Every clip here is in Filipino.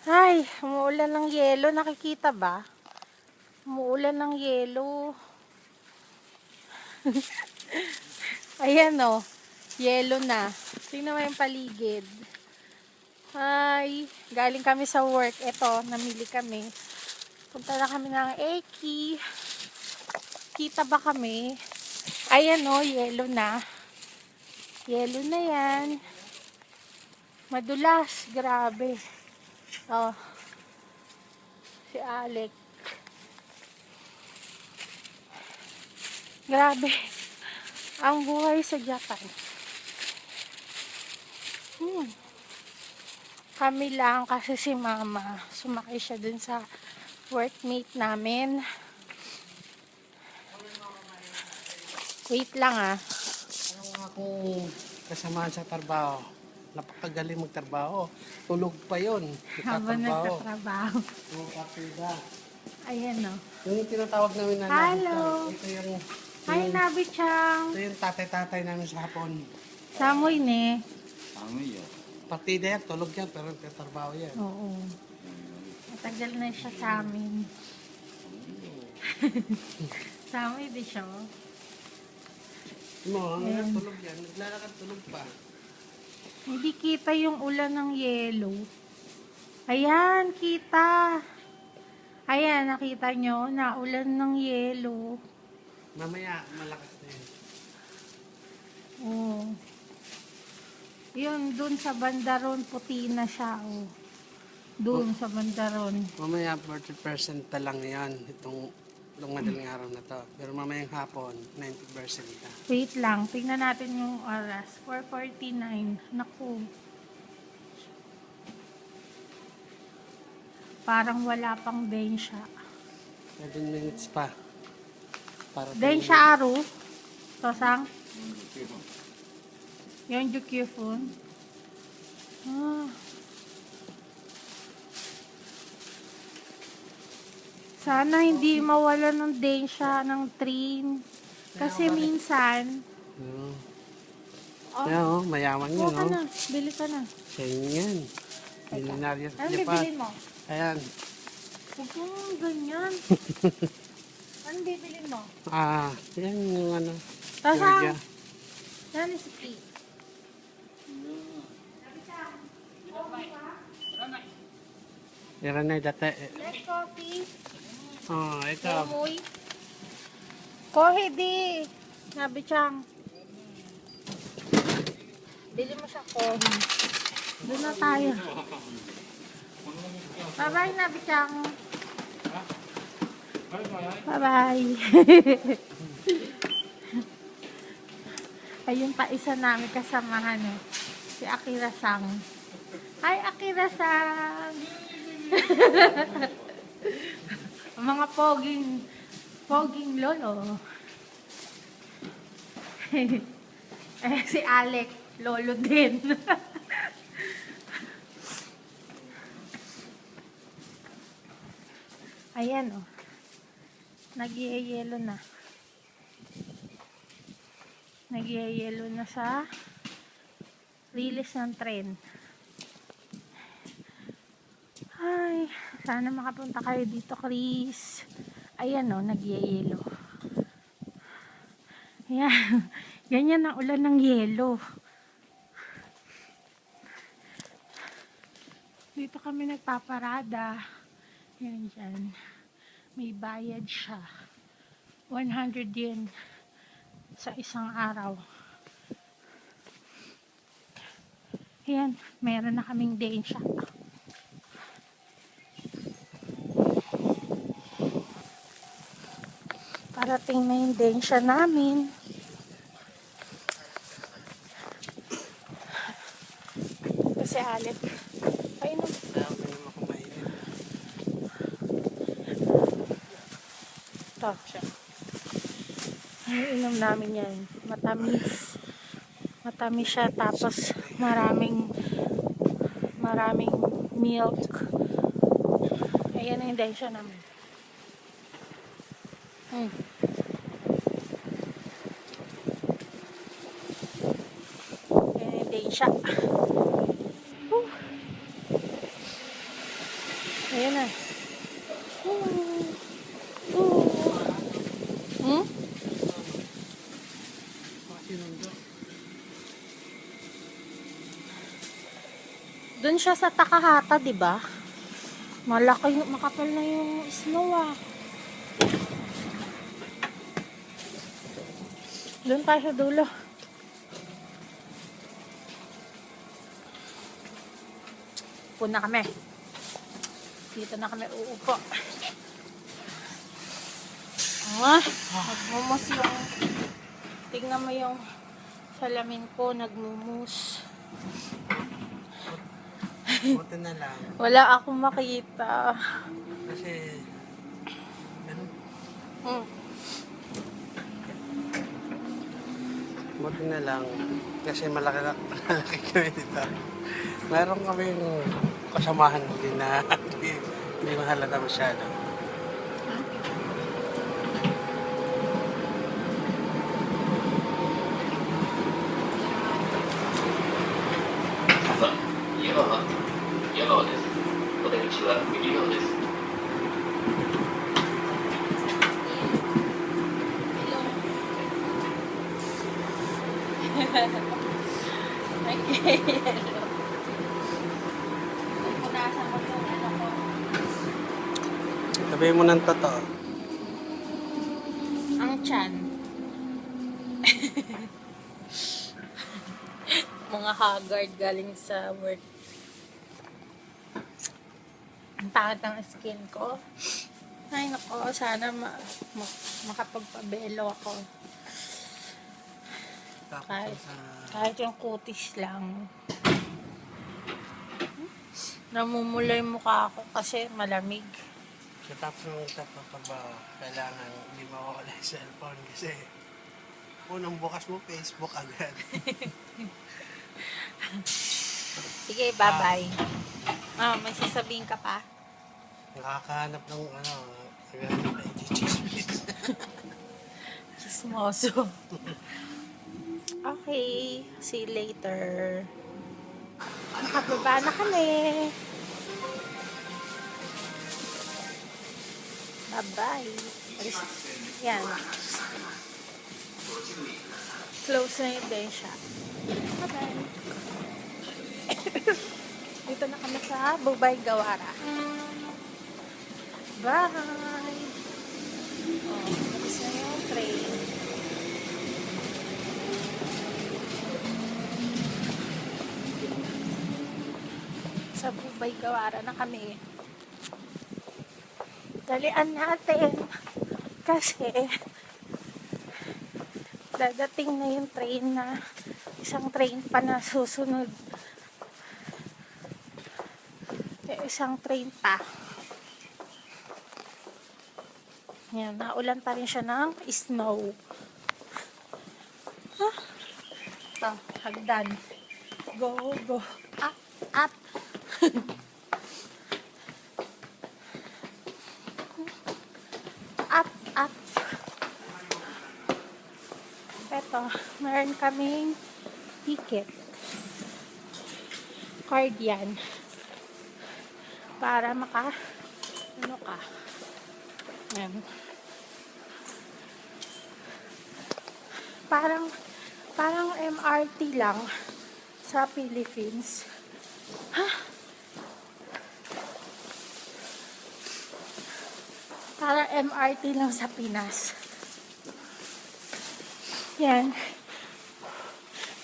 Ay, umuulan ng yelo. Nakikita ba? Umuulan ng yelo. Ayan o. Yelo na. Tingnan mo yung paligid. Ay, galing kami sa work. Eto, namili kami. Punta na kami ng Eki. Kita ba kami? Ayan o, yelo na. Yelo na yan. Madulas. Grabe. Oh. Si Alec. Grabe. Ang buhay sa Japan. Kami lang kasi si Mama. Sumakay siya dun sa workmate namin. Wait lang ah. Ano akong kasamaan sa trabaho. Napakagaling magtrabaho. Tulog pa yun. Habang nagtatrabaho. Yung kapida. Ayan o. Yung tinatawag namin na Hello. Ito yung... Hi, Nabi-chan. Ito yung tatay-tatay namin sa hapon. Samoy ne. Amoy yun. Partida yan, tulog yan, pero nagtatrabaho yan. Oo. Matagal na siya sa amin. Samoy di siya. Mo, hanggang tulog yan. Naglalakad tulog pa. Hindi kita yung ulan ng yelo. Ayan, kita. Ayan, nakita nyo, naulan ng yelo. Mamaya, malakas na yun. Oh. Yun, dun sa bandaron, puti na siya. Oh. Dun sa bandaron. Mamaya, 40% na lang yan. Itong madaling araw na to. Pero mamayang hapon, 90% na. Wait lang, tingnan natin yung oras. 4:49. Naku. Parang wala pang densya. 7 minutes pa. Para Densya aru? Tosang? Yung Jukyufun? Ah. Sana hindi mawala ng densya ng train. Kasi minsan... Kaya oh, mayaman yun, Kuha ka oh. na. Bili ka na. Sa inyo yan. Milyonaryo sa Ano Japan. bibilin mo? Ayan. Huwag mong ganyan. Anong bibilin mo? Yan yung ano. Tosang? Georgia. Yan is tea. Yan na dati. Black coffee. Oh, ito. Umuy. Kohe di. Nabi-chang. Bili mo siya kohe. Doon na tayo. Bye-bye, Nabi-chang. Bye-bye. Ayun pa isa namin kasamahan. Si Akira-sang. Hi, Akira-sang. Mga poging lolo. Si Alec, lolo din. Ayan oh. Nag-i-yelo na. Nag-i-yelo na sa release ng tren. Ay, sana makapunta kayo dito, Chris. Ayan o, nag-yelo. Ayan. Ganyan ang ulan ng yelo. Dito kami nagpaparada. Yan dyan. May bayad siya. 100 yen sa isang araw. Ayan, meron na kaming densya. Parating na yung densya namin. Kasi Alec. Ay, no. Ayaw na naman ako mahilig. Ito siya. Ay, inom namin yan. Matamis. Matamis siya. Tapos maraming milk. Ayan na yung densya namin. Ayan yung densya. Ayan na. Hmm? Doon siya sa Takahata, di ba? Malaki, makapal na yung snow ah. Doon tayo sa dulo. Puna kami. Dito na kami uupo. Nagmumos yung... Tingnan mo yung salamin ko, nagmumos. Buti na lang. Wala akong makita. Kasi, ganun. Buti na lang. Kasi malaki kami dito. Meron kaming kasamahan din na hindi mahalata masyado. Okay, yellow. Punasan ko yung ano ko. Sabihin mo ng totoo. Ang tiyan. Mga haggard galing sa work. Ang pangit ng skin ko. Ay nako, sana makapagpabelo ako. Kahit yung kutis lang. Namumula yung mukha ko kasi malamig. Tapos ng trabaho, kailangan hindi mawawala yung cellphone kasi unang bukas mo, Facebook agad. Sige, bye-bye. May sasabihin ka pa? Nakakahanap ng naghahanap ng chismis. Chismoso. Okay, see you later. Nakababa na kami. Bye-bye. Yan. Close na yung densya. Bye-bye. Dito na kami sa Bubay Gawara. Bye! Tapos na yung train. Sa Bubay Gawara na kami. Dalian natin. Kasi dadating na yung train na isang train pa na susunod. Isang train pa. Yan, naulan pa rin siya ng snow. Ito, hagdan. Go, go. Up, up. Up, up. Ito, meron kaming ticket. Card yan. Para ano ka. Yan. Parang MRT lang sa Philippines. Parang MRT lang sa Pinas. Yan.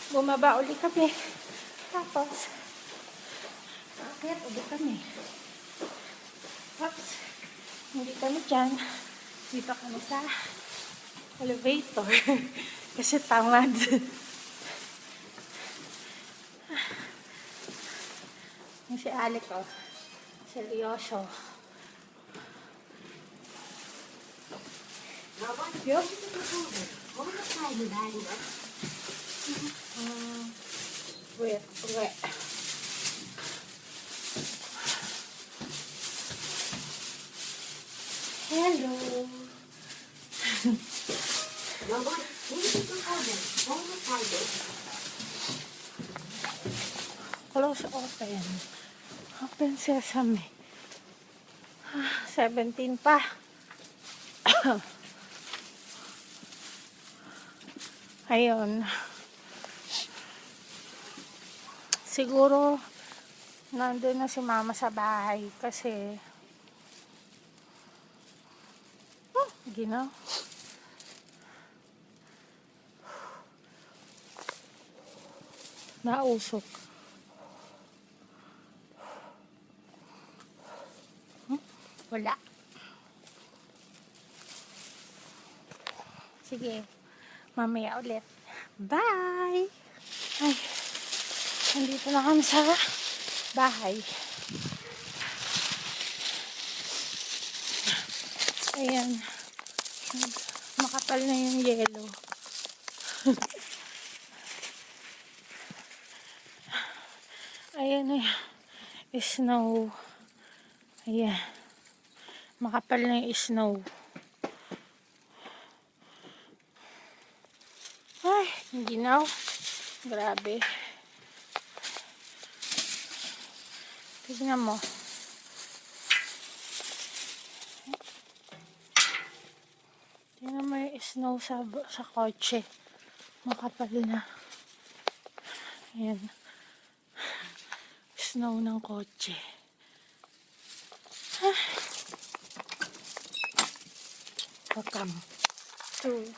Bumaba uli kami. Tapos, akyat uli kami. Oops. Hindi kami dyan. Dito kami sa elevator. Kasi tamad. Yung si Alec, oh. Seryoso. Yup. Wait. Hello. Close open. Open sesame. 17 pa. Ayun. Siguro, nandun na si mama sa bahay kasi ginaw. Nausok. Wala. Sige. Mamaya ulit. Bye! Ay, nandito na kami sa bahay. Ayan. Makapal na yung yelo. Ayan na yung snow. Ayan. Makapal na yung snow. Ay, ginaw. Grabe. Tignan mo. Tignan mo yung snow sa kotse. Makapal na. Ayan. Snow ng kotse. Welcome to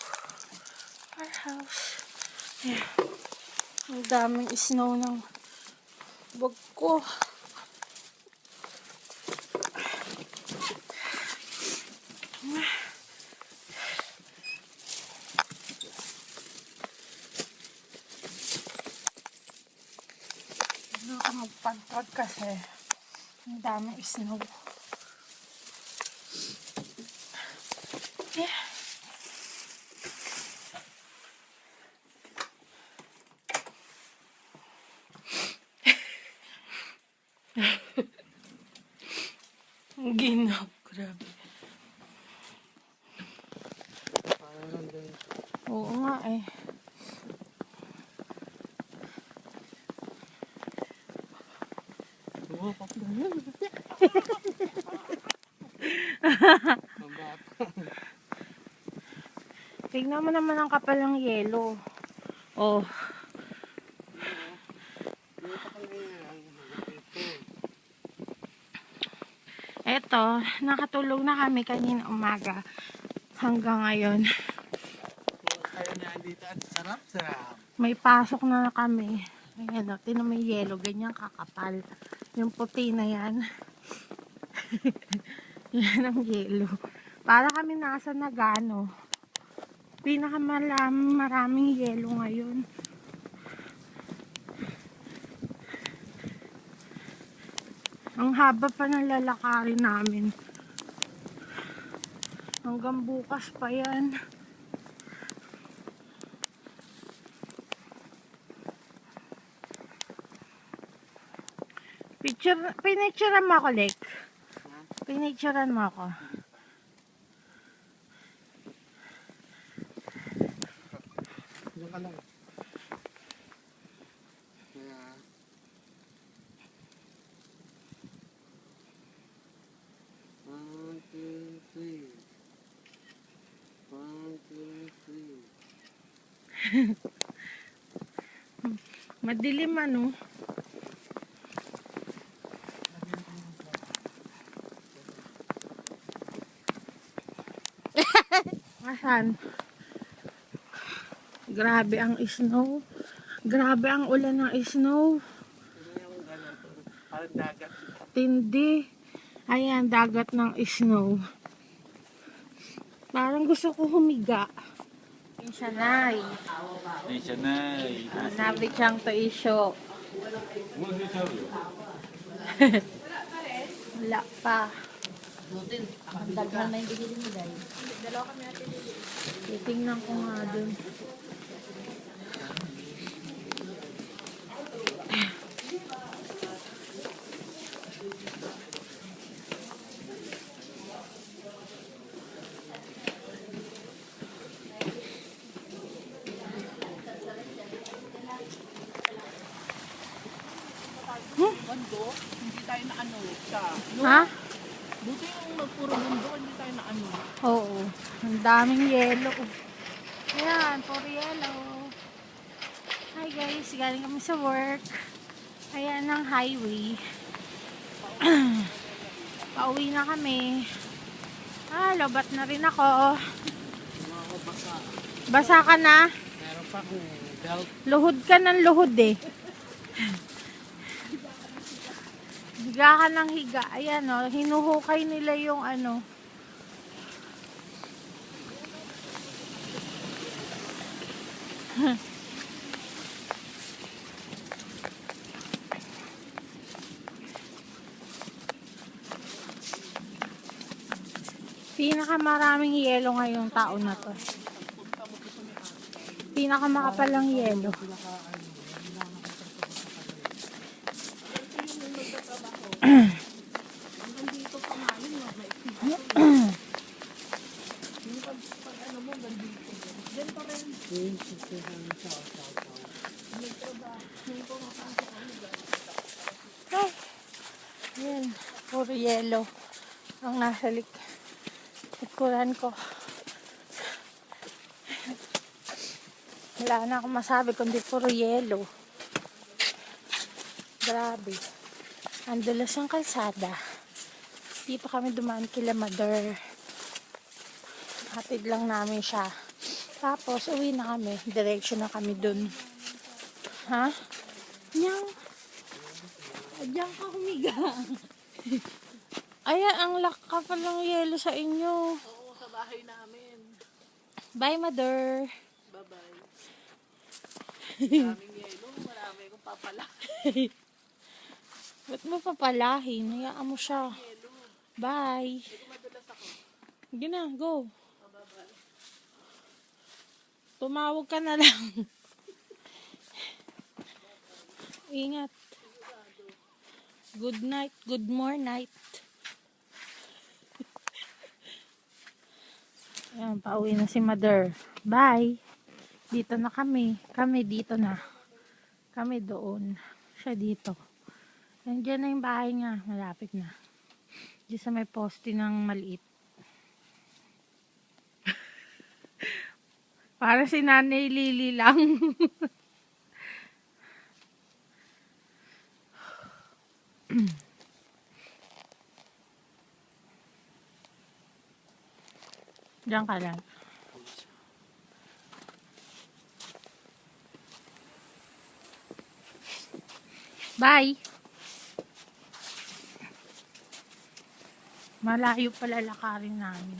our house. Ayan. Ang daming snow ng bag ko. Ano ako magpagpag kasi ang daming snow. Yeah. Ang ginaw, grabe. Oo nga eh. Tignan mo naman ang kapal ng yelo. Oh. Eto, nakatulog na kami kanina umaga hanggang ngayon. May pasok na kami. Ayan o, tinan mo yung yelo, ganyan kakapal. Yung puti na yan. Yan ang yelo. Para kami nasa Nagano. Maraming yelo ngayon. Ang haba pa ng lalakarin namin. Hanggang bukas pa yan. Pinicturean mo ako, Lek. Pinicturean mo ako. Diyan ka lang. One, two, three. One, two, three. Madilim ano. Asan? Grabe ang snow. Grabe ang ulan ng snow. Parang dagat. Tindi. Ayan, dagat ng snow. Parang gusto ko humiga. Insanay. Insanay. Nabi siyang to isyo. Wala pa. Ang daghan na yung bigili mo dahil. Dalawa kami natin bigili. Titingnan ko nga dun. Hindi tayo na ano sa... Ha? Buti yung nagpuro mundo, hindi tayo na ano. Oo. Ang daming yelo. Ayan, puro yelo. Hi guys, galing kami sa work. Ayan ang highway. Pauwi na kami. Lobat na rin ako. Mga basa. Basa ka na? Meron pa akong belt. Luhod ka ng luhod eh. Higa ka ng higa. Ayan o, hinuhukay nila yung ano. Pinakamaraming yelo ngayong taon na to. Pinakamakapalang yelo. Hanggang dito pa nga yun, no? Yung pag ano mo, hanggang dito. Diyan pa rin. Ay, ayan, puro yelo ang nasa likuran ko. Wala na akong masabi kundi puro yelo. Grabe. Ang dulas ng kalsada. Di pa kami dumaan kila Mother. Hatid lang namin siya. Tapos, uwi na kami. Diretso na kami dun. Ha? Nyang. Diyan ka humiga. Ayan, ang laka pa ng yelo sa inyo. Oo, sa bahay namin. Bye, Mother. Bye-bye. Maraming yelo, marami akong papala. Ba't mo papalahin? Hayaan mo siya. Yelo. Bye. Hindi madulas ako. Sige na, go. Bye-bye. Tumawag ka na lang. Ingat. Good night. Good more night. Ayan, pauwi na si Mother. Bye. Dito na kami. Kami dito na. Kami doon. Siya dito. Nandiyan na yung bahay niya. Malapit na. Diyan sa may poste ng maliit. Para si Nanay Lily lang. Diyan ka lang. Bye! Malayo pala lakarin namin.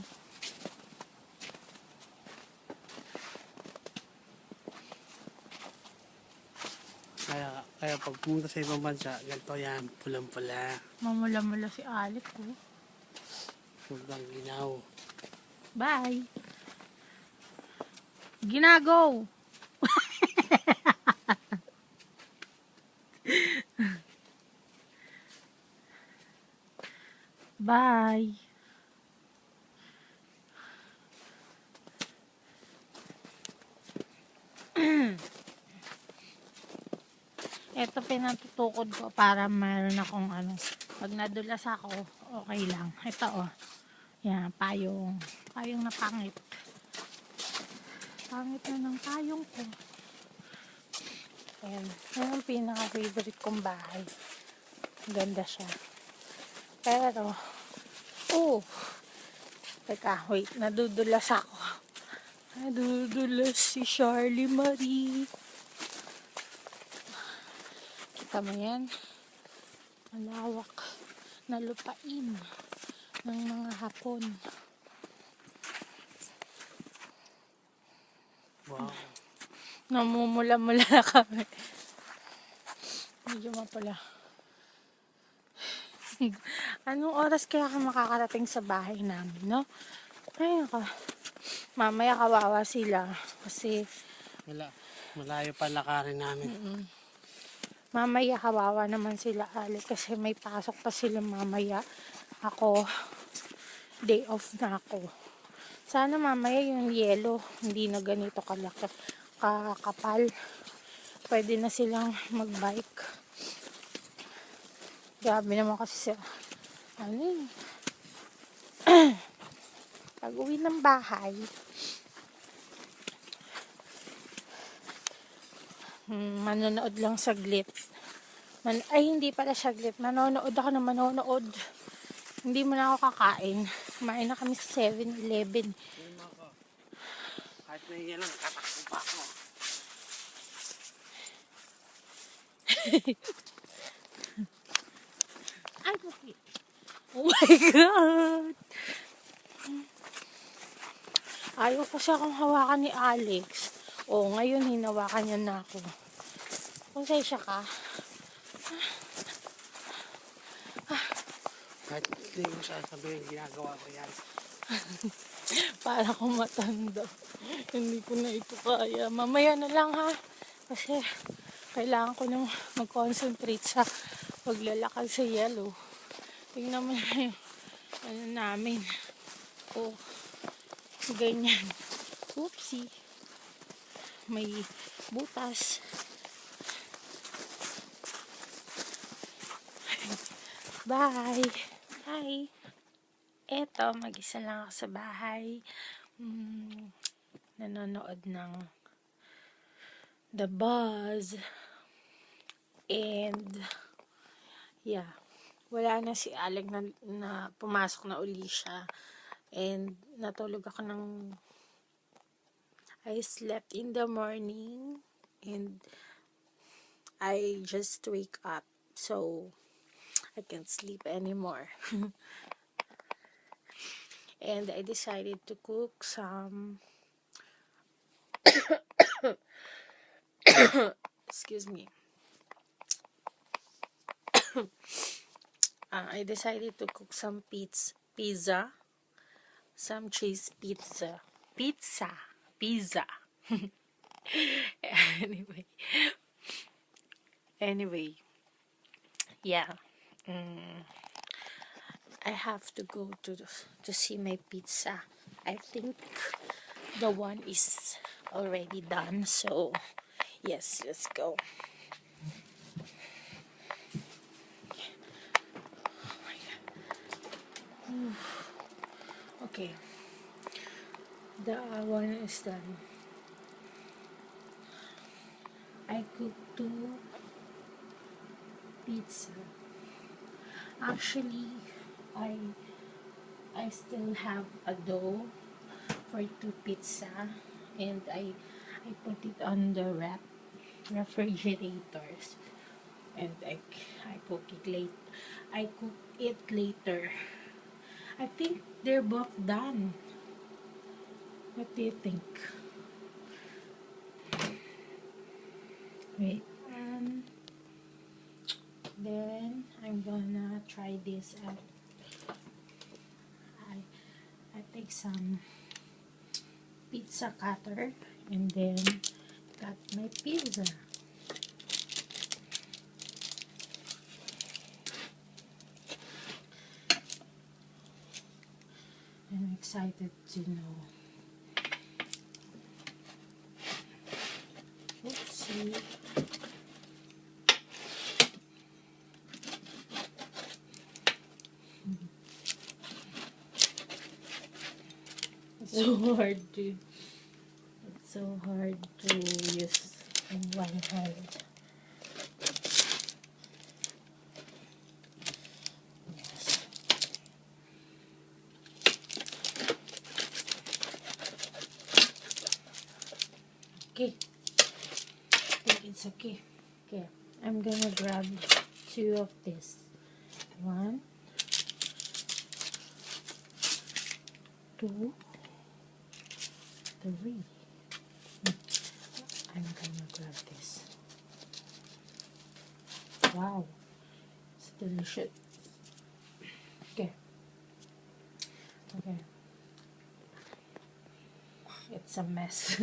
Kaya pag pumunta sa ibang bansa, ganito yan, pulang-pula. Mamula-mula si Alec ko. Sobrang ginaw. Bye! Ginago! Bye! Ito pinatutukod ko para mayroon akong ano. Pag nadulas ako, okay lang. Ito oh. Yan, payong. Payong na pangit. Pangit na ng payong ko. Ayan. Yan ang pinaka-favorite kong bahay. Ganda siya. Pero, teka, wait. Nadudulas ako. Nadudulas si Sharlymarie. Kita mo yan? Malawak na lupain ng mga Hapon. Wow. Namumula-mula na kami. Medyo mapula. Anong oras kaya ka makakarating sa bahay namin, no? Ay, mamaya kawawa sila. Kasi, Malayo pa lakarin namin. mamaya kawawa naman sila, Ali. Kasi may pasok pa sila mamaya. Ako, day off na ako. Sana mamaya yung yelo, hindi na ganito kalaki, kakapal. Pwede na silang magbike. Grabe naman kasi sa, Pag uwi ng bahay, manonood lang saglit. Ay, hindi pala saglit. Manonood ako na manonood. Hindi mo na ako kakain. Kumain na kami sa 7-Eleven. Kahit nahiya lang, katakbo pa ako. Ay, puti. Oh my God! Ayaw kasi akong hawakan ni Alex. Oh, ngayon hinawakan niya na ako. Konsensya ka. Kahit hindi mo sasabihin, ginagawa ko yan. Para akong matanda. Hindi ko na ito kaya. Mamaya na lang ha. Kasi kailangan ko nang mag-concentrate sa paglalakad sa yellow. Tingnan mo na yung ano namin. Oh, ganyan. Oopsie. May butas. Bye. Bye. Eto, mag-isa lang ako sa bahay. Nanonood ng The Buzz. And, yeah. Wala na si Alec na pumasok na uli siya. And, natulog ako I slept in the morning. And, I just wake up. So, I can't sleep anymore. And I decided to cook some excuse me. I decided to cook some pizza, some cheese pizza. Anyway, yeah. I have to go to see my pizza. I think the one is already done. So, yes, let's go. Okay, the one is done. I cooked 2 pizza. Actually, I still have a dough for 2 pizza, and I put it on the refrigerators, and I cook it late. I cook it later. I think they're both done. What do you think? Wait. Then I'm gonna try this out. I take some pizza cutter and then cut my pizza. I'm excited to know. Oopsie. It's so hard to use in one hand. Yes. Okay. I think it's okay. Okay. I'm gonna grab 2 of this. 1, 2, 3. I'm gonna grab this. Wow, it's delicious. Okay. It's a mess.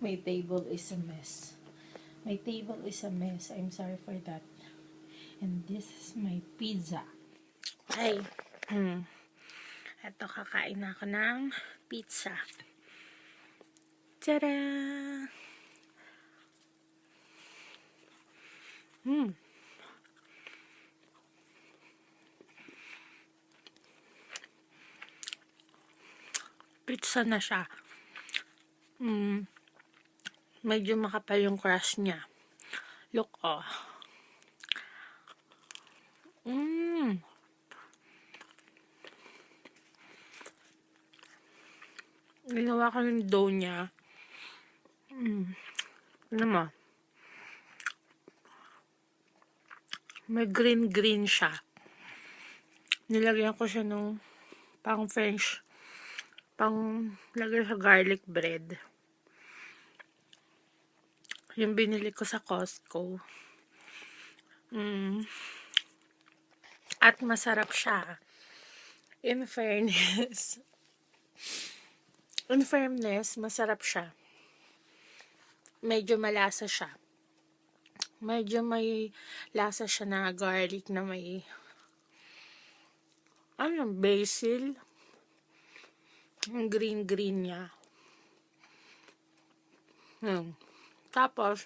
My table is a mess. I'm sorry for that. And this is my pizza. Ay. Eto, kakain na ako ng pizza. Tada! pizza na siya. Medyo makapal yung crust niya. Look, oh. Ginawa ko yung dough niya. Ano mo? May green siya. Nilagyan ko siya nung pang French, pang lagay sa garlic bread. Yung binili ko sa Costco. At masarap siya. In fairness, masarap siya. Medyo malasa siya. Medyo may lasa siya na garlic na may basil. Yung green niya. Tapos,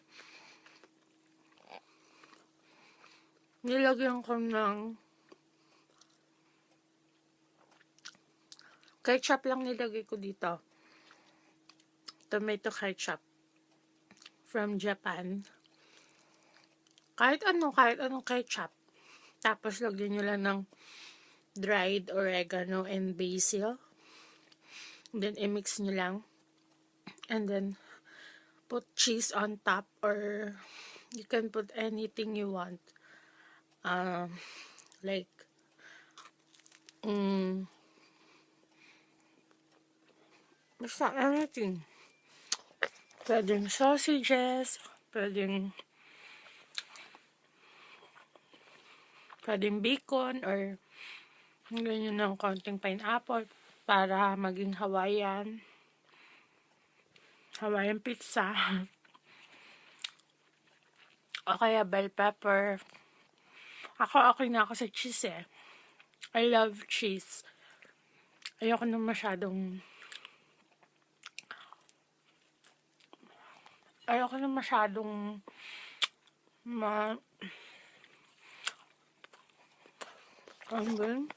nilagyan ko ng ketchup lang nilagay ko dito. Tomato ketchup. From Japan. Kahit anong ketchup. Tapos, lagyan nyo lang ng dried oregano and basil. Then, i-mix nyo lang. And then, put cheese on top, or you can put anything you want. Like, basta anything. Pwedeng sausages, pwedeng bacon, or ganyan ng konting pineapple para maging Hawaiian pizza. O kaya bell pepper. Okay na ako sa cheese eh. I love cheese. Ayoko na masyadong ano ba yun?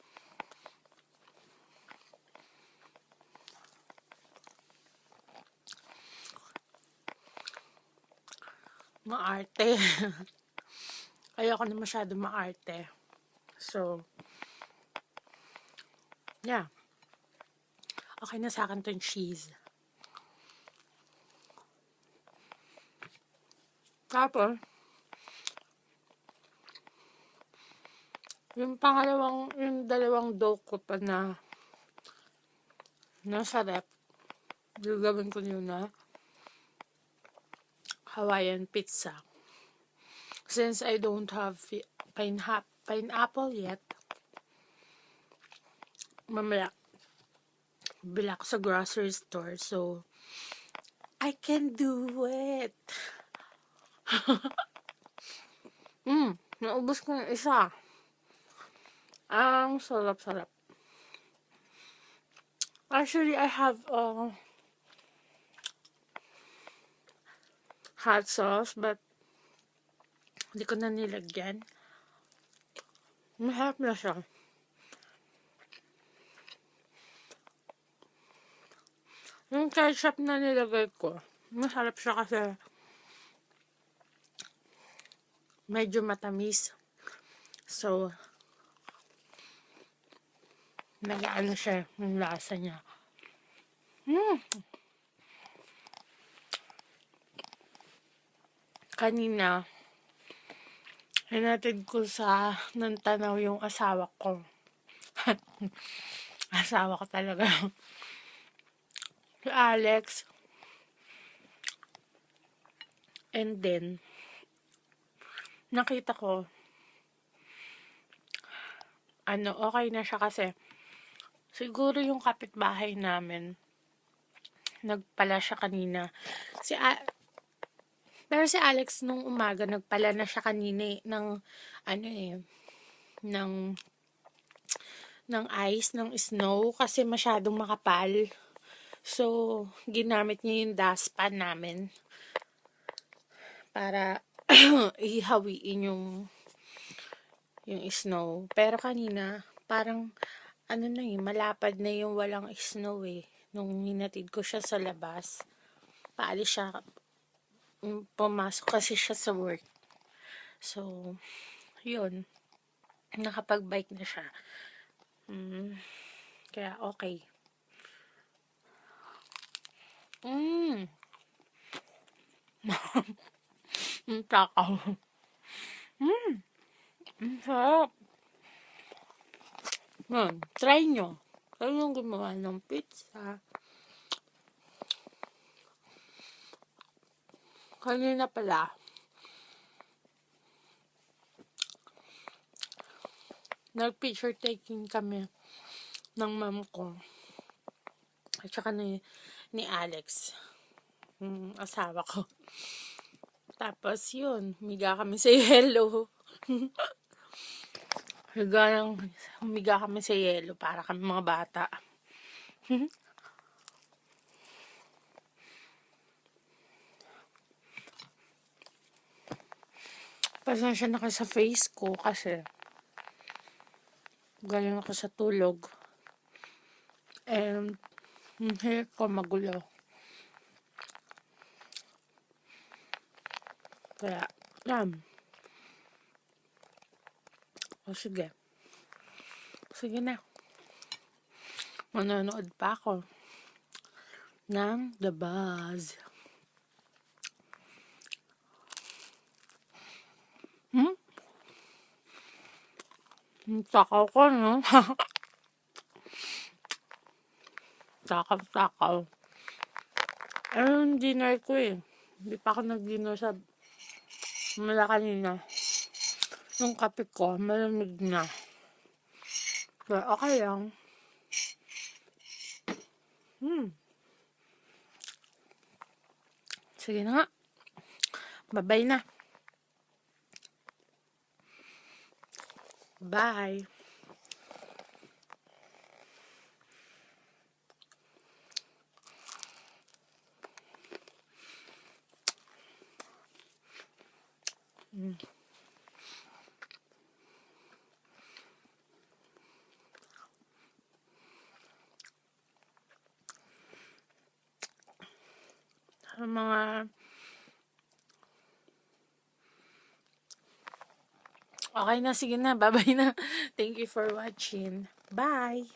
Maarte. Ayoko na masyadong maarte. So, yeah. Okay na sa akin tong cheese. Tapos, yung dalawang dough ko pa na nasa rep, gagawin ko yun na Hawaiian pizza. Since I don't have pineapple yet, mamaya bila ko sa grocery store, so I can do it. Naubos ko yung isa. Ang sarap. Actually, I have hot sauce, but hindi ko na nilagyan. Masarap na siya. Yung ketchup na nilagay ko, masarap siya kasi medyo matamis. So, nag-ano siya yung lasa niya. Kanina, hinatid ko sa Nantanaw yung asawa ko. Asawa ko talaga. Si Alex. And then, nakita ko, okay na siya kasi, siguro yung kapitbahay namin, nagpala siya kanina. Pero si Alex nung umaga, nagpala na siya kanina ng ice, ng snow, kasi masyadong makapal. So, ginamit niya yung dustpan namin para ihawiin yung snow. Pero kanina, parang malapad na yung walang snow eh. nung hinatid ko siya sa labas. Paalis siya, pumasok kasi siya sa work. So, yun. Nakapag-bike na siya. Kaya okay. Ang takaw. Ang sarap. Try nyo. Kayo yung gumawa ng pizza. Kanina pala, nag-picture taking kami ng mom ko. At saka ni Alex, asawa ko. Tapos yun, humiga kami sa yelo. Humiga kami sa yelo para kami mga bata. Pasensya na ka sa face ko kasi galing ako sa tulog. And hair ko magulo. Kaya, yan. O sige. Sige na. Manonood pa ako ng The Buzz. Takaw ko, no? Takaw. Ayun, dinner ko eh. Hindi pa ako nag-dinner sa mula kanina. Yung kape ko, malamig na. Kaya okay lang. Sige na nga. Bye-bye na. Bye. Mga okay na, sige na, bye-bye na. Thank you for watching. Bye!